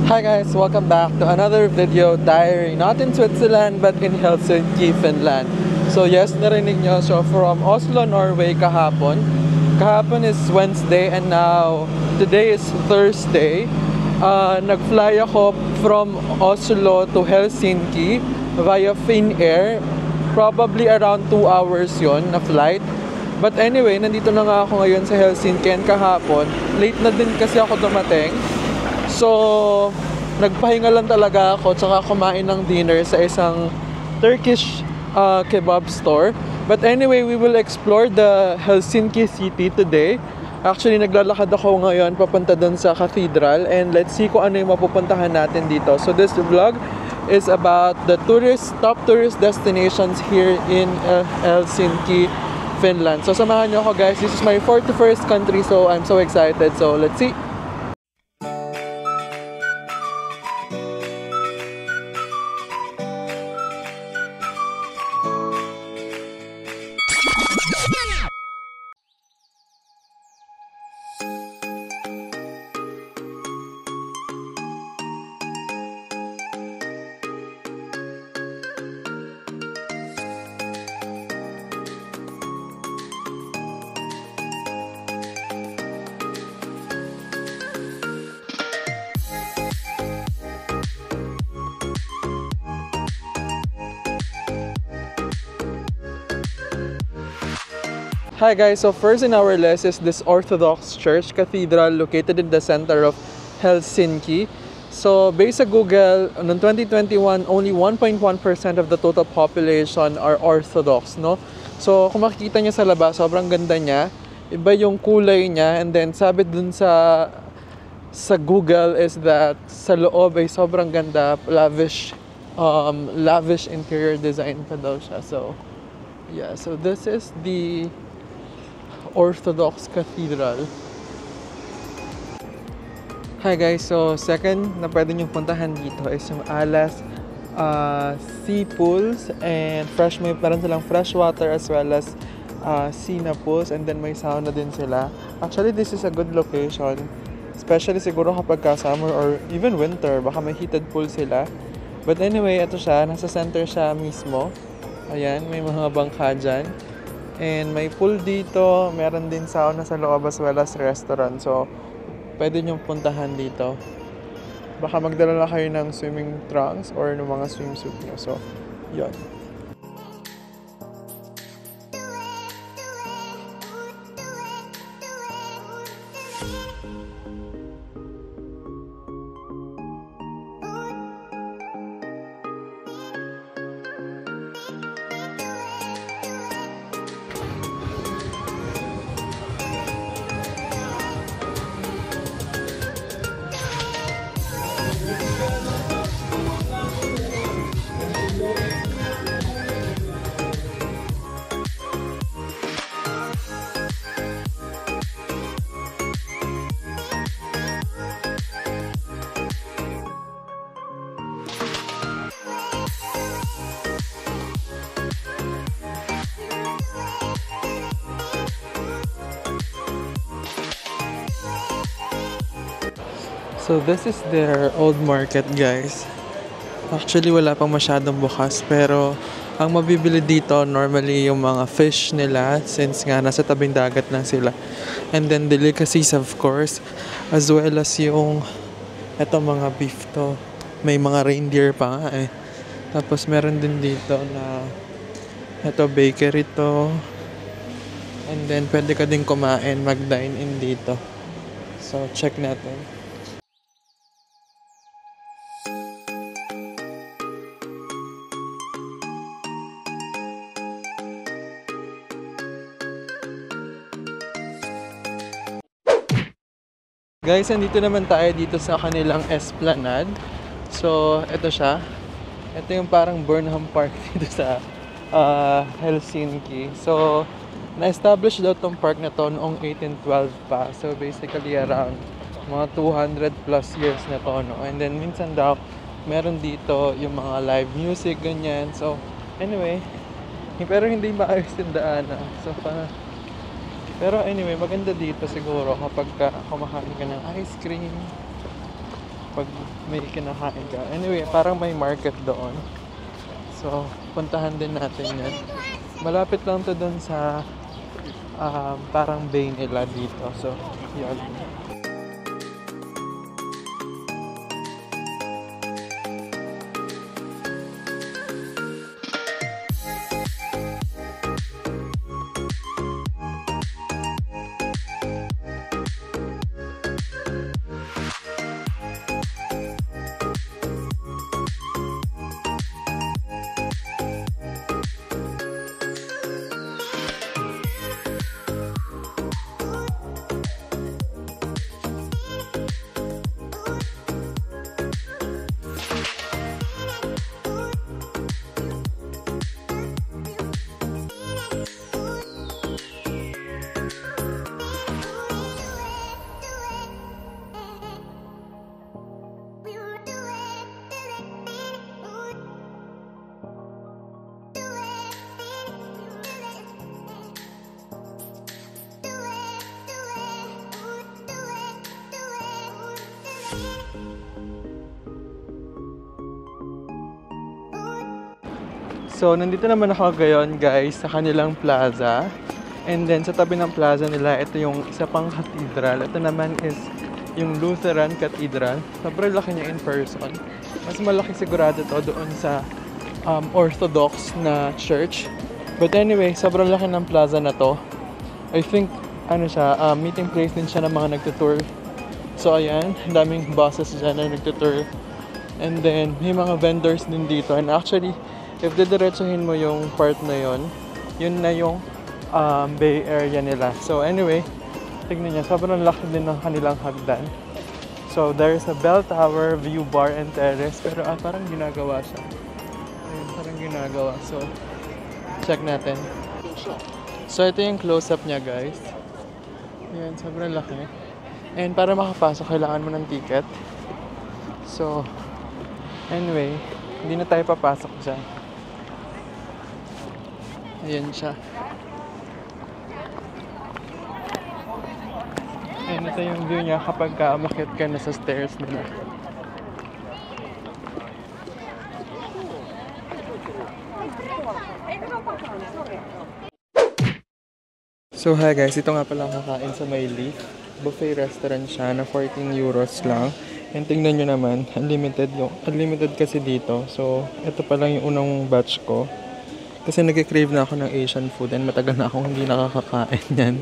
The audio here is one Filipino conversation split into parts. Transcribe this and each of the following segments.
Hi guys, welcome back to another video diary, not in Switzerland but in Helsinki, Finland. So yes, narinig nyo, so from Oslo, Norway kahapon. Kahapon is Wednesday and now today is Thursday. Nag-fly ako from Oslo to Helsinki via Finnair. Probably around 2 hours yon na flight. But anyway, nandito na nga ako ngayon sa Helsinki and kahapon. Late na din kasi ako dumating. So, nagpahinga lang talaga ako tsaka kumain ng dinner sa isang Turkish kebab store. But anyway, we will explore the Helsinki city today. Actually, naglalakad ako ngayon papunta dun sa cathedral and let's see kung ano yung mapupuntahan natin dito. So this vlog is about the top tourist destinations here in Helsinki, Finland. So samahan nyo ako guys. This is my 41st country, so I'm so excited. So let's see. Hi guys, so first in our list is this Orthodox Church Cathedral located in the center of Helsinki. So based sa Google, noong 2021, only 1.1% of the total population are Orthodox, no? So kung makikita niyo sa labas, sobrang ganda niya. Iba yung kulay niya and then sabi dun sa Google is that sa loob ay sobrang ganda, lavish interior design pa daw siya. So yeah, so this is the Orthodox Cathedral. Hi guys, so second na pwede nyo puntahan dito is yung Alas Sea Pools and meron silang fresh water as well as Sina Pools and then may sauna din sila. Actually, this is a good location, especially siguro kapag summer or even winter, baka may heated pool sila. But anyway, ito siya, nasa center siya mismo. Ayan, may mga bangka dyan. And may pool dito, meron din sauna sa loob as well as restaurant. So, pwede nyo puntahan dito. Baka magdala na kayo ng swimming trunks or ng mga swimsuit nyo. So, yun. So this is their old market guys. Actually wala pang masyadong bukas pero ang mabibili dito normally yung mga fish nila since nga nasa tabing dagat lang sila. And then delicacies of course as well as yung eto mga beef to. May mga reindeer pa nga eh. Tapos meron din dito na eto bakery to. And then pwede ka din kumain, mag-dine in dito. So check natin. Guys, nandito naman tayo dito sa kanilang Esplanade. So, ito siya. Ito yung parang Burnham Park dito sa Helsinki. So, na-establish daw tong park na to noong 1812 pa. So, basically around mga 200 plus years na to, no? And then, minsan daw, meron dito yung mga live music, ganyan. So, anyway, pero hindi maayos yung daanan. So, Pero anyway, maganda dito siguro kapag kumakain ka ng ice cream. pag may kinakain ka. Anyway, parang may market doon. So, puntahan din natin yan. Malapit lang to doon sa parang bay nila dito. So, yun. So, nandito naman ako ngayon guys sa kanilang plaza. And then, sa tabi ng plaza nila, ito yung isa pang cathedral. Ito naman is yung Lutheran Cathedral. Sobrang laki niya in person. Mas malaki sigurado to doon sa Orthodox na church. But anyway, sobrang laki ng plaza na to. I think, ano siya, meeting place din siya ng mga nagtutour. So, ayan, daming buses dyan na nagtutour. And then, may mga vendors din dito. And actually, if didiretsuhin mo yung part na yun na yung bay area nila. So anyway, tignan niya, sobrang laki din ng kanilang hagdan. So there's a bell tower, view bar, and terrace. Pero parang ginagawa siya. Ayun, parang ginagawa. So, check natin. So ito yung close-up niya guys. Ayan, sobrang laki. And para makapasok, kailangan mo ng ticket. So, anyway, hindi na tayo papasok dyan. Ayan siya. Ayan, ito yung view niya kapag umakyat ka na sa stairs nila. So hi guys, ito nga pala kakain sa May Leaf. Buffet restaurant siya na 14 euros lang. And tingnan nyo naman, unlimited kasi dito. So, ito pa lang yung unang batch ko. Kasi nag-crave na ako ng Asian food and matagal na akong hindi nakakakain yan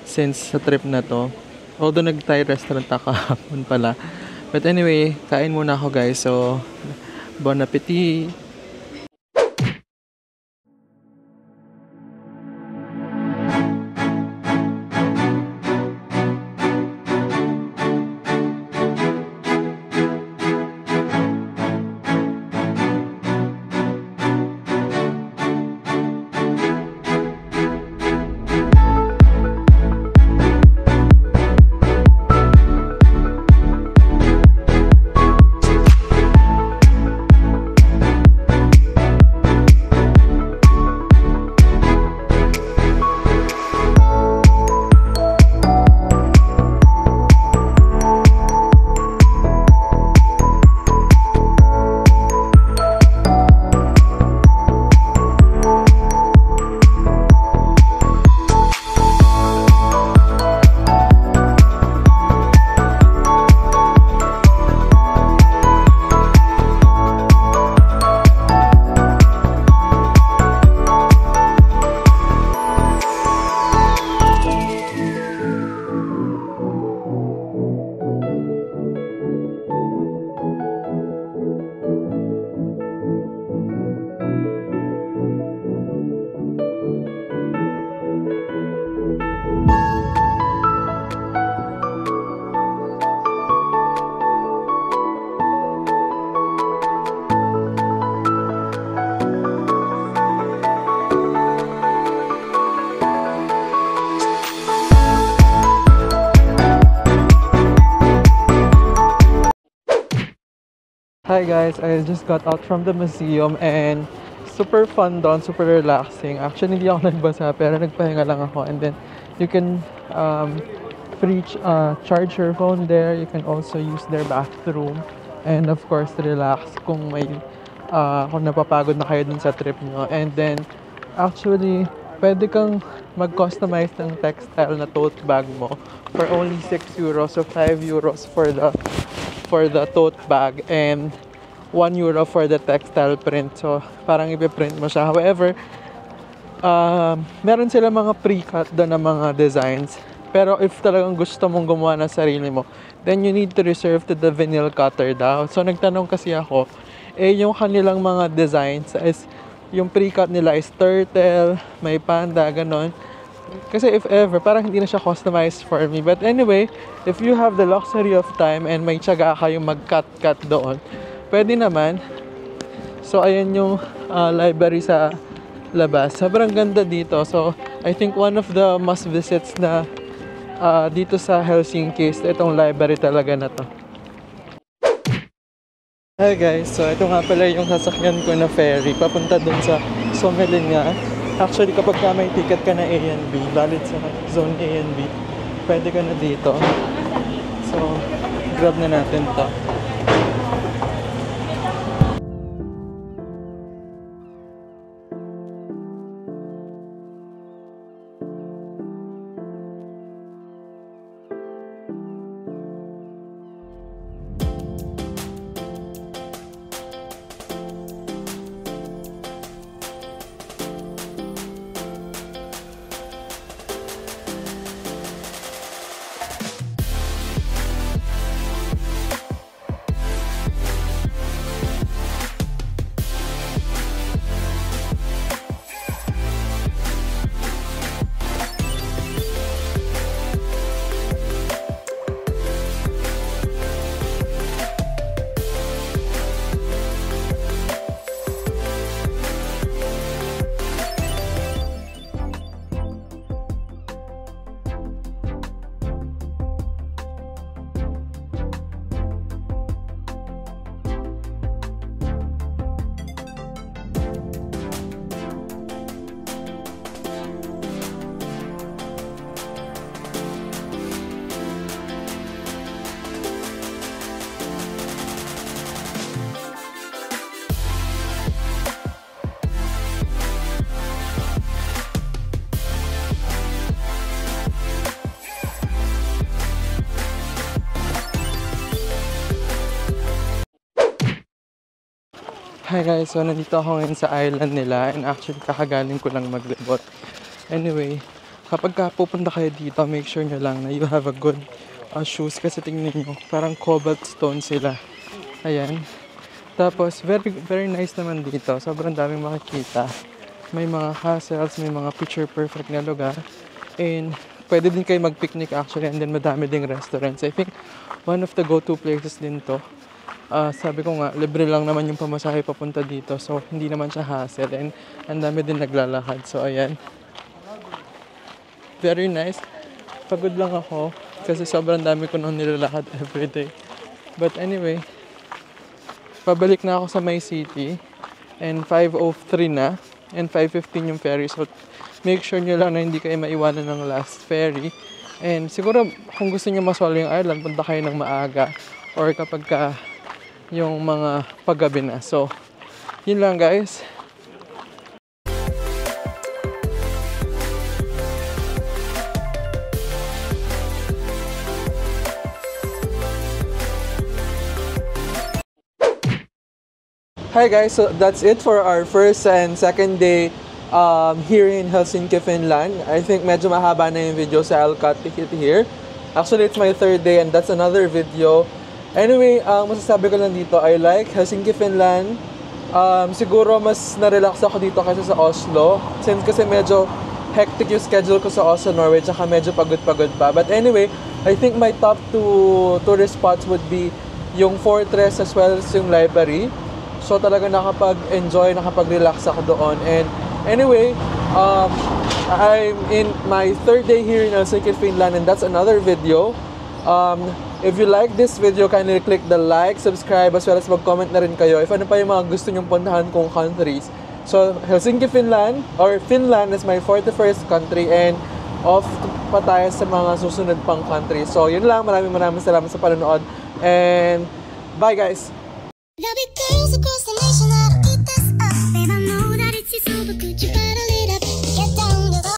since sa trip na to. Although nag-Thai restaurant na kahapon pala. But anyway, kain muna ako guys. So, bon appetit! Hi guys, I just got out from the museum and super fun doon, super relaxing. Actually, hindi ako nagbasa pero nagpahinga lang ako. And then, you can free charge your phone there. You can also use their bathroom. And of course, relax kung kung napapagod na kayo dun sa trip nyo. And then, actually, pwede kang mag-customize ng textile na tote bag mo for only 6 euros. So 5 euros for the tote bag and 1 euro for the textile print. So, parang ipiprint mo siya. However, meron sila mga pre-cut doon ng mga designs. Pero if talagang gusto mong gumawa ng sarili mo, then you need to reserve to the vinyl cutter daw. So, nagtanong kasi ako, yung kanilang mga designs is, yung pre-cut nila is turtle, may panda, ganon. Kasi if ever, parang hindi na siya customized for me. But anyway, if you have the luxury of time and may tiyaga kayong mag-cut-cut doon, pwede naman. So, ayan yung library sa labas. Sobrang ganda dito. So, I think one of the must visits na dito sa Helsinki is itong library talaga na to. Hi guys, so ito nga pala yung sasakyan ko na ferry papunta dun sa Sommelingen. Actually, kapag ka may ticket ka na A and B, valid sa zone A and B, pwede ka na dito. So, grab na natin to. Hi guys, so nandito ako ngayon sa island nila and actually kakagaling ko lang maglibot. Anyway, kapag pupunta kayo dito, make sure nyo lang na you have a good shoes kasi tingnan nyo, parang cobalt stone sila. Ayan. Tapos, very nice naman dito. Sobrang daming makikita. May mga castles, may mga picture perfect na lugar. And pwede din kayo mag-picnic actually and then madami ding restaurants. I think one of the go-to places din to. Sabi ko nga, libre lang naman yung pamasahe papunta dito. So, hindi naman siya hassle. And ang dami din naglalakad. So, ayan. Very nice. Pagod lang ako. Kasi sobrang dami ko nung nilalakad everyday. But anyway, pabalik na ako sa my city. And 5:03 na. And 5:15 yung ferry. So, make sure nyo lang na hindi kayo maiwanan ng last ferry. And siguro, kung gusto nyo masolo yung island, punta kayo ng maaga. Or kapag yung mga paggabi na. So, yun lang guys. Hi guys, so that's it for our first and second day here in Helsinki, Finland. I think medyo mahaba na yung video, so I'll cut it here. Actually, it's my third day and that's another video. Anyway, masasabi ko lang dito, I like Helsinki, Finland. Siguro mas na-relax ako dito kaysa sa Oslo. Since kasi medyo hectic yung schedule ko sa Oslo, Norway, tsaka medyo pagod-pagod pa. But anyway, I think my top 2 tourist spots would be yung Fortress as well as yung library. So talaga nakapag-enjoy, nakapag-relax ako doon. And anyway, I'm in my third day here in Helsinki, Finland, and that's another video. If you like this video, kindly click the like, subscribe, as well as mag-comment na rin kayo if ano pa yung mga gusto nyong puntahan kong countries. So, Helsinki, Finland, or Finland is my 41st country, and off pa tayo sa mga susunod pang country. So, yun lang. Maraming salamat sa panonood. And, bye guys! There'll be girls across the